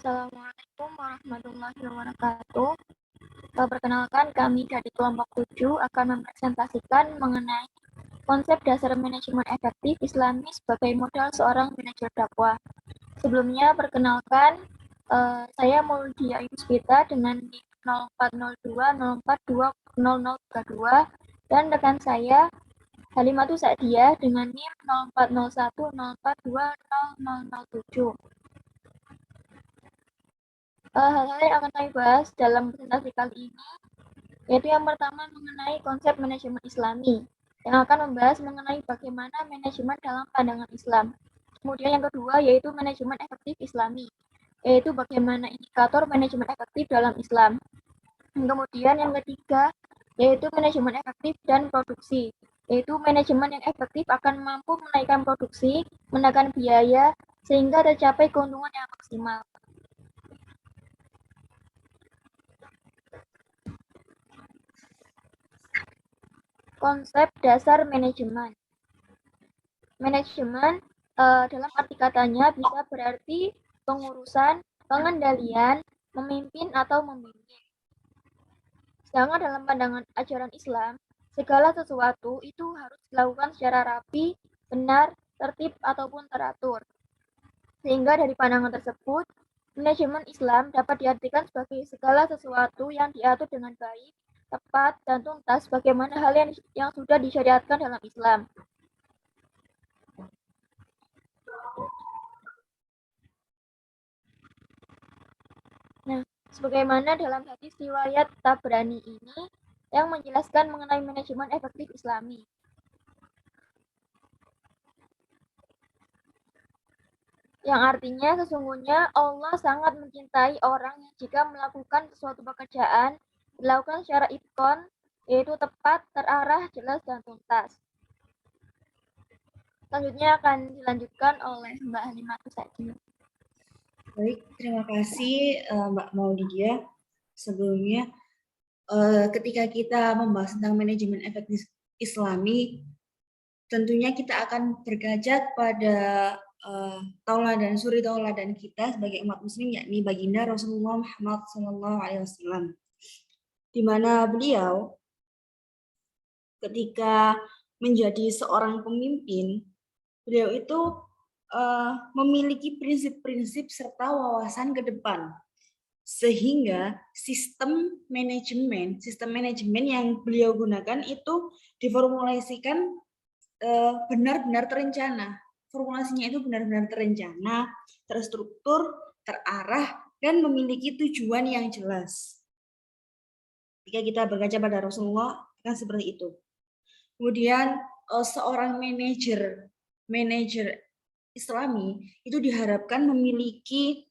Assalamualaikum warahmatullahi wabarakatuh. Perkenalkan, kami dari kelompok 7 akan mempresentasikan mengenai konsep dasar manajemen efektif Islami sebagai modal seorang manajer dakwah. Sebelumnya, perkenalkan, saya Maudia Yusvita dengan NIM 040204200032 dan rekan saya Halimatus Sa'diyah dengan NIM 040104200007. Hal-hal yang akan kami bahas dalam presentasi kali ini, yaitu yang pertama mengenai konsep manajemen Islami, yang akan membahas mengenai bagaimana manajemen dalam pandangan Islam. Kemudian yang kedua yaitu manajemen efektif Islami, yaitu bagaimana indikator manajemen efektif dalam Islam. Kemudian yang ketiga yaitu manajemen efektif dan produksi, yaitu manajemen yang efektif akan mampu menaikkan produksi, menekan biaya, sehingga tercapai keuntungan yang maksimal. Konsep dasar manajemen. Manajemen dalam arti katanya bisa berarti pengurusan, pengendalian, memimpin atau membimbing. Sedangkan dalam pandangan ajaran Islam, segala sesuatu itu harus dilakukan secara rapi, benar, tertib ataupun teratur. Sehingga dari pandangan tersebut, manajemen Islam dapat diartikan sebagai segala sesuatu yang diatur dengan baik, tepat, dan tuntas bagaimana hal yang sudah disyariatkan dalam Islam. Nah, sebagaimana dalam hadis riwayat Tabrani ini yang menjelaskan mengenai manajemen efektif Islami. Yang artinya sesungguhnya Allah sangat mencintai orang yang jika melakukan suatu pekerjaan dilakukan secara itqon, yaitu tepat, terarah, jelas, dan tuntas. Selanjutnya akan dilanjutkan oleh Mbak Halimatus Sa'diyah. Baik, terima kasih Mbak Maudia. Sebelumnya, ketika kita membahas tentang manajemen efektif Islami, tentunya kita akan berkaca pada tauladan suri tauladan kita sebagai umat Muslim, yakni baginda Rasulullah Muhammad SAW, di mana beliau ketika menjadi seorang pemimpin, beliau itu memiliki prinsip-prinsip serta wawasan ke depan, sehingga sistem manajemen yang beliau gunakan itu diformulasikan benar-benar terencana. Formulasinya itu benar-benar terencana, terstruktur, terarah, dan memiliki tujuan yang jelas. Jika kita berkaca pada Rasulullah, akan seperti itu. Kemudian seorang manajer Islami itu diharapkan memiliki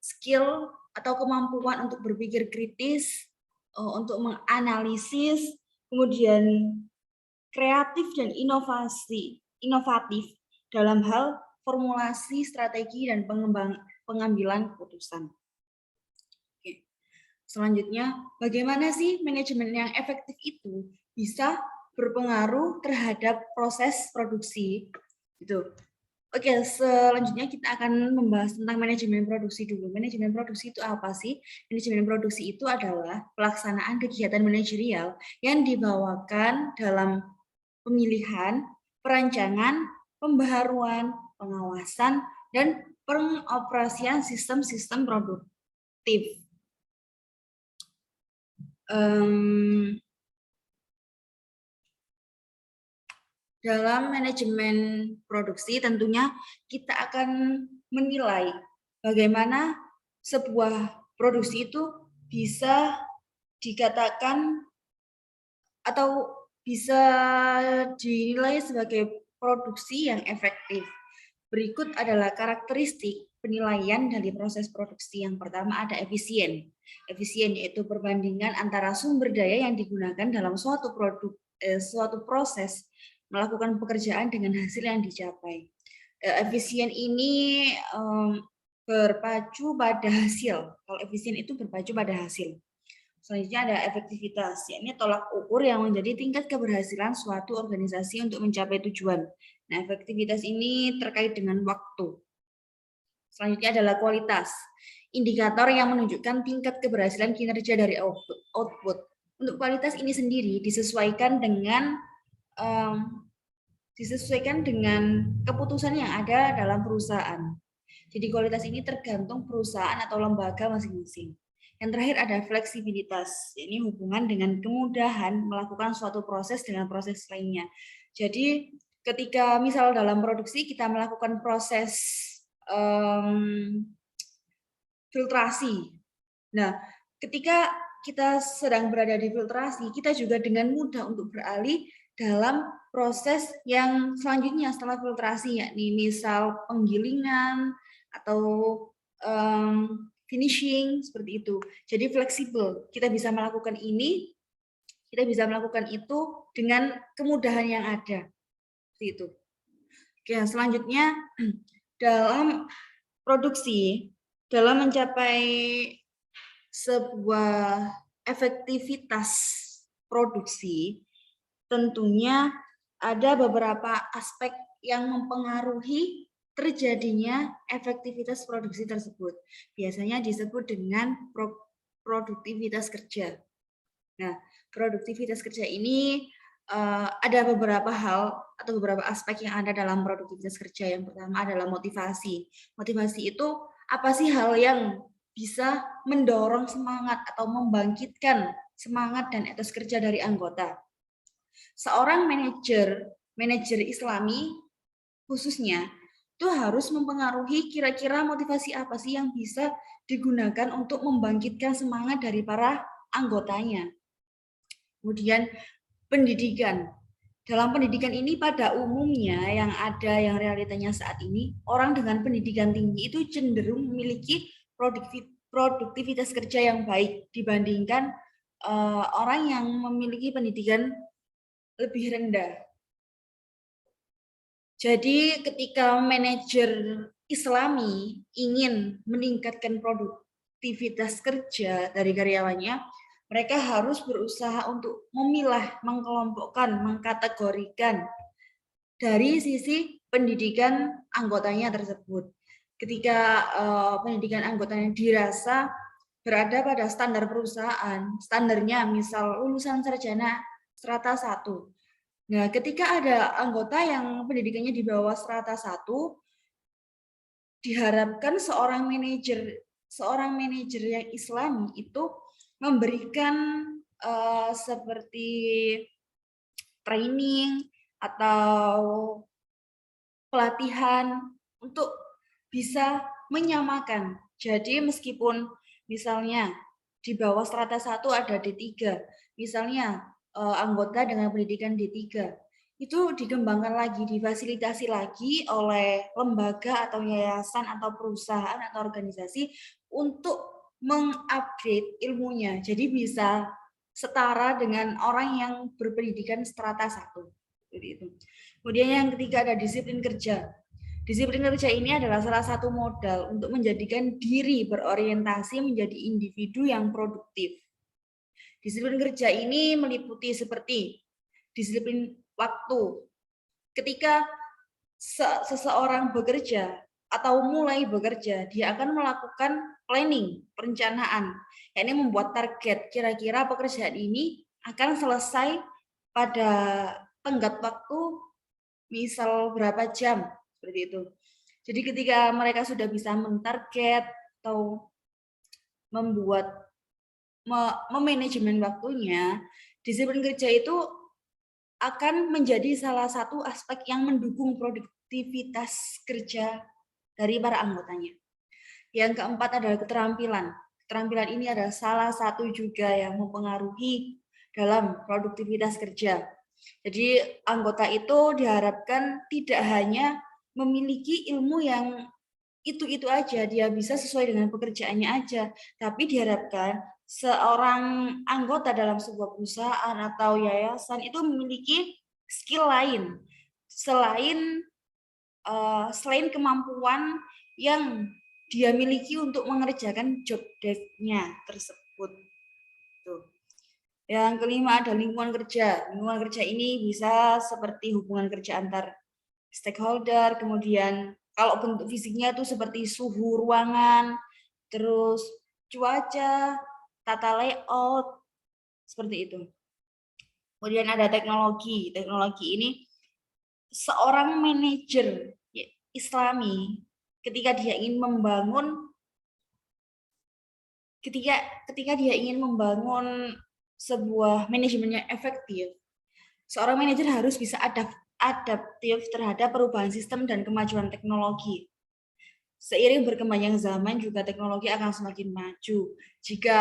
skill atau kemampuan untuk berpikir kritis, untuk menganalisis, kemudian kreatif dan inovatif dalam hal formulasi, strategi, dan pengambilan keputusan. Oke. Selanjutnya, bagaimana sih manajemen yang efektif itu bisa berpengaruh terhadap proses produksi? Gitu. Oke, selanjutnya kita akan membahas tentang manajemen produksi dulu. Manajemen produksi itu apa sih? Manajemen produksi itu adalah pelaksanaan kegiatan manajerial yang dibawakan dalam pemilihan, perancangan, pembaharuan, pengawasan, dan pengoperasian sistem-sistem produktif. Dalam manajemen produksi tentunya kita akan menilai bagaimana sebuah produksi itu bisa dikatakan atau bisa dinilai sebagai produksi yang efektif. Berikut adalah karakteristik penilaian dari proses produksi. Yang pertama ada efisien. Efisien yaitu perbandingan antara sumber daya yang digunakan dalam suatu proses melakukan pekerjaan dengan hasil yang dicapai. Efisien ini berpacu pada hasil. Kalau efisien itu berpacu pada hasil. Selanjutnya ada efektivitas, yakni tolak ukur yang menjadi tingkat keberhasilan suatu organisasi untuk mencapai tujuan. Nah, efektivitas ini terkait dengan waktu. Selanjutnya adalah kualitas, indikator yang menunjukkan tingkat keberhasilan kinerja dari output. Untuk kualitas ini sendiri disesuaikan dengan keputusan yang ada dalam perusahaan. Jadi kualitas ini tergantung perusahaan atau lembaga masing-masing. Yang terakhir ada fleksibilitas, ini hubungan dengan kemudahan melakukan suatu proses dengan proses lainnya. Jadi ketika misal dalam produksi kita melakukan proses filtrasi. Nah, ketika kita sedang berada di filtrasi, kita juga dengan mudah untuk beralih dalam proses yang selanjutnya setelah filtrasi, yakni misal penggilingan atau finishing, seperti itu. Jadi fleksibel, kita bisa melakukan ini, kita bisa melakukan itu dengan kemudahan yang ada. Seperti itu. Oke, selanjutnya dalam produksi, dalam mencapai sebuah efektivitas produksi, tentunya ada beberapa aspek yang mempengaruhi terjadinya efektivitas produksi tersebut. Biasanya disebut dengan produktivitas kerja. Nah, produktivitas kerja ini ada beberapa hal atau beberapa aspek yang ada dalam produktivitas kerja. Yang pertama adalah motivasi. Motivasi itu apa sih hal yang bisa mendorong semangat atau membangkitkan semangat dan etos kerja dari anggota. Seorang manajer Islami khususnya itu harus mempengaruhi kira-kira motivasi apa sih yang bisa digunakan untuk membangkitkan semangat dari para anggotanya. Kemudian pendidikan. Dalam pendidikan ini pada umumnya yang realitanya saat ini, orang dengan pendidikan tinggi itu cenderung memiliki produktivitas kerja yang baik dibandingkan orang yang memiliki pendidikan lebih rendah. Jadi ketika manajer Islami ingin meningkatkan produktivitas kerja dari karyawannya, mereka harus berusaha untuk memilah, mengkelompokkan, mengkategorikan dari sisi pendidikan anggotanya tersebut. Ketika pendidikan anggotanya dirasa berada pada standar perusahaan, standarnya misal lulusan sarjana strata 1. Nah, ketika ada anggota yang pendidikannya di bawah strata 1, diharapkan seorang manajer yang Islami itu memberikan seperti training atau pelatihan untuk bisa menyamakan. Jadi meskipun misalnya di bawah strata 1 ada D3, misalnya anggota dengan pendidikan D3, itu dikembangkan lagi, difasilitasi lagi oleh lembaga atau yayasan atau perusahaan atau organisasi untuk mengupgrade ilmunya. Jadi bisa setara dengan orang yang berpendidikan strata 1. Itu. Kemudian yang ketiga ada disiplin kerja. Disiplin kerja ini adalah salah satu modal untuk menjadikan diri berorientasi menjadi individu yang produktif. Disiplin kerja ini meliputi seperti disiplin waktu. Ketika seseorang bekerja atau mulai bekerja, dia akan melakukan planning, perencanaan, yakni membuat target kira-kira pekerjaan ini akan selesai pada tenggat waktu misal berapa jam, seperti itu. Jadi ketika mereka sudah bisa mentarget atau memanajemen waktunya, disiplin kerja itu akan menjadi salah satu aspek yang mendukung produktivitas kerja dari para anggotanya. Yang keempat adalah keterampilan. Keterampilan ini adalah salah satu juga yang mempengaruhi dalam produktivitas kerja. Jadi anggota itu diharapkan tidak hanya memiliki ilmu yang itu aja, dia bisa sesuai dengan pekerjaannya aja, tapi diharapkan seorang anggota dalam sebuah perusahaan atau yayasan itu memiliki skill lain selain kemampuan yang dia miliki untuk mengerjakan job desk-nya tersebut. Tuh. Yang kelima ada lingkungan kerja. Lingkungan kerja ini bisa seperti hubungan kerja antar stakeholder, kemudian kalau bentuk fisiknya itu seperti suhu ruangan, terus cuaca, tata layout, seperti itu. Kemudian ada teknologi. Teknologi ini seorang manajer Islami ketika dia ingin membangun sebuah manajemen yang efektif, seorang manajer harus bisa adaptif terhadap perubahan sistem dan kemajuan teknologi. Seiring berkembangnya zaman juga teknologi akan semakin maju. Jika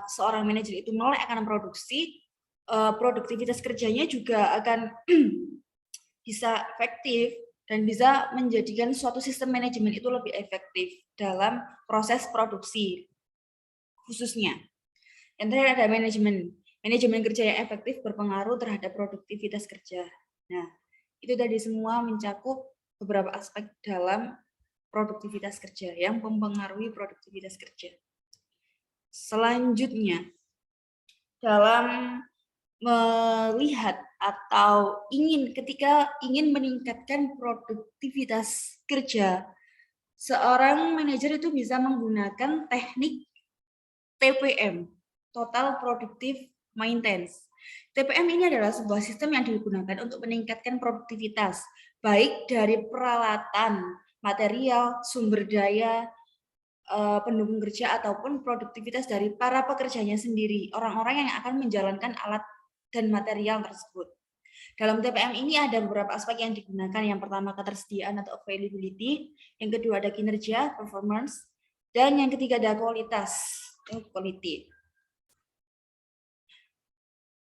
seorang manajer itu melek akan produksi, produktivitas kerjanya juga akan bisa efektif dan bisa menjadikan suatu sistem manajemen itu lebih efektif dalam proses produksi khususnya. Yang terakhir ada manajemen. Manajemen kerja yang efektif berpengaruh terhadap produktivitas kerja. Nah, itu tadi semua mencakup beberapa aspek dalam produktivitas kerja yang mempengaruhi produktivitas kerja. Selanjutnya, dalam melihat atau ketika ingin meningkatkan produktivitas kerja, seorang manajer itu bisa menggunakan teknik TPM, Total Productive Maintenance. TPM ini adalah sebuah sistem yang digunakan untuk meningkatkan produktivitas, baik dari peralatan, material, sumber daya, pendukung kerja, ataupun produktivitas dari para pekerjanya sendiri, orang-orang yang akan menjalankan alat dan material tersebut. Dalam TPM ini ada beberapa aspek yang digunakan. Yang pertama ketersediaan atau availability, yang kedua ada kinerja, performance, dan yang ketiga ada kualitas, quality.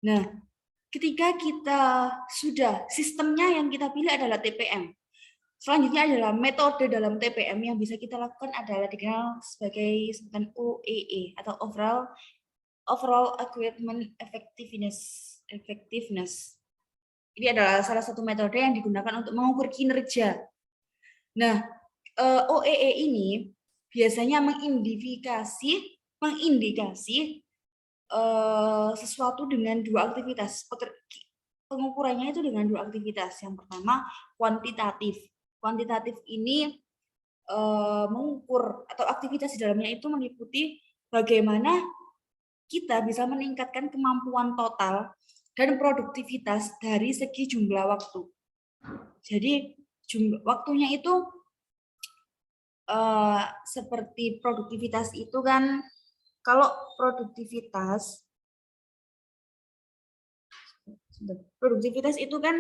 Nah, ketika kita sudah sistemnya yang kita pilih adalah TPM, selanjutnya adalah metode dalam TPM yang bisa kita lakukan adalah dikenal sebagai sebutan OEE atau overall equipment effectiveness. Ini adalah salah satu metode yang digunakan untuk mengukur kinerja. Nah, OEE ini biasanya mengindikasi sesuatu dengan dua aktivitas. Pengukurannya itu dengan dua aktivitas. Yang pertama kuantitatif. Kuantitatif ini mengukur atau aktivitas di dalamnya itu meliputi bagaimana kita bisa meningkatkan kemampuan total dan produktivitas dari segi jumlah waktu. Jadi waktunya itu seperti produktivitas itu kan, kalau produktivitas itu kan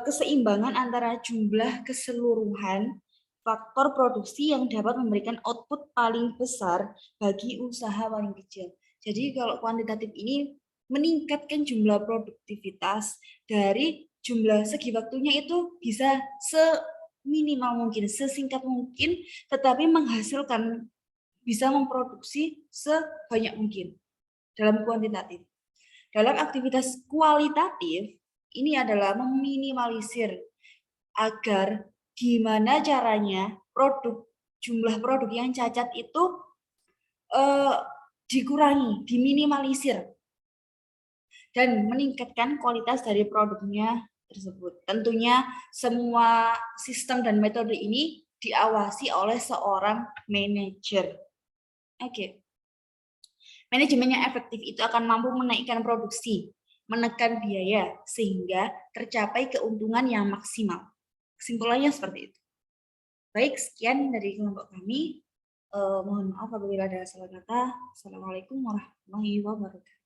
keseimbangan antara jumlah keseluruhan faktor produksi yang dapat memberikan output paling besar bagi usaha paling kecil. Jadi kalau kuantitatif ini meningkatkan jumlah produktivitas dari jumlah segi waktunya itu bisa seminimal mungkin, sesingkat mungkin, tetapi menghasilkan bisa memproduksi sebanyak mungkin dalam kuantitatif. Dalam aktivitas kualitatif, ini adalah meminimalisir agar gimana caranya jumlah produk yang cacat itu dikurangi, diminimalisir, dan meningkatkan kualitas dari produknya tersebut. Tentunya semua sistem dan metode ini diawasi oleh seorang manajer. Oke. Manajemen yang efektif itu akan mampu menaikkan produksi, menekan biaya, sehingga tercapai keuntungan yang maksimal. Kesimpulannya seperti itu. Baik, sekian dari kelompok kami. Mohon maaf apabila ada salah kata. Assalamualaikum warahmatullahi wabarakatuh.